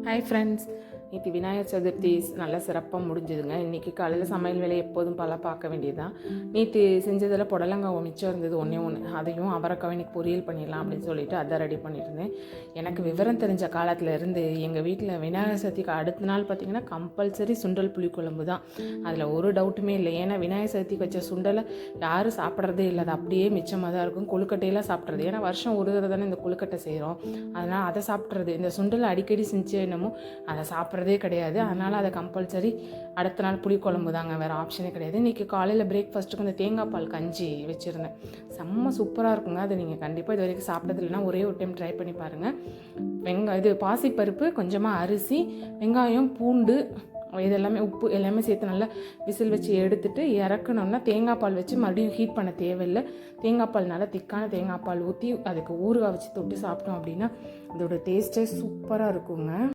Hi friends, நேற்று விநாயகர் சதுர்த்தி நல்லா சிறப்பாக முடிஞ்சுதுங்க. இன்றைக்கி காலையில் சமையல் வேலை எப்போதும் பல பார்க்க வேண்டியதுதான். நேற்று செஞ்சதில் புடலங்காய் மிச்சம் இருந்தது ஒன்றே அதையும் அவரைக்காய் இன்னைக்கு பொரியல் பண்ணிடலாம் அப்படின்னு சொல்லிட்டு அதை ரெடி பண்ணியிருந்தேன். எனக்கு விவரம் தெரிஞ்ச காலத்தில் இருந்து எங்கள் வீட்டில் விநாயகர் சதுர்த்திக்கு அடுத்த நாள் பார்த்திங்கன்னா கம்பல்சரி சுண்டல் புளிக்குழம்பு தான். அதில் ஒரு டவுட்டுமே இல்லை. ஏன்னா விநாயகர் சதுர்த்திக்கு வச்ச சுண்டலை யாரும் சாப்பிட்றதே இல்லை, அது அப்படியே மிச்சமாக தான் இருக்கும். கொழுக்கட்டையெல்லாம் சாப்பிட்றது, ஏன்னா வருஷம் ஒரு தடவை தானே இந்த கொழுக்கட்டை செய்கிறோம், அதனால் அதை சாப்பிட்றது. இந்த சுண்டலை அடிக்கடி செஞ்சு என்னமோ அதை சாப்பிட்றதே கிடையாது. அதனால் அதை கம்பல்சரி அடுத்த நாள் புளிக்குழம்பு தாங்க, வேறு ஆப்ஷனே கிடையாது. இன்றைக்கி காலையில் பிரேக்ஃபாஸ்ட்டுக்கு இந்த தேங்காய் பால் கஞ்சி வச்சுருந்தேன். செம்ம சூப்பராக இருக்குங்க. அதை நீங்கள் கண்டிப்பாக இது வரைக்கும் சாப்பிட்டது இல்லைன்னா ஒரே ஒரு டைம் ட்ரை பண்ணி பாருங்கள். இது பாசிப்பருப்பு, கொஞ்சமாக அரிசி, வெங்காயம், பூண்டு, இதெல்லாமே உப்பு எல்லாமே சேர்த்து நல்லா விசில் வச்சு எடுத்துகிட்டு இறக்கணுன்னா தேங்காய் பால் வச்சு மறுபடியும் ஹீட் பண்ண தேவையில்லை. தேங்காய் பால் நல்லா திக்கான தேங்காய் பால் ஊற்றி அதுக்கு ஊறுகாய் வச்சு தொட்டு சாப்பிட்டோம் அப்படின்னா அதோட டேஸ்ட்டே சூப்பராக இருக்குங்க.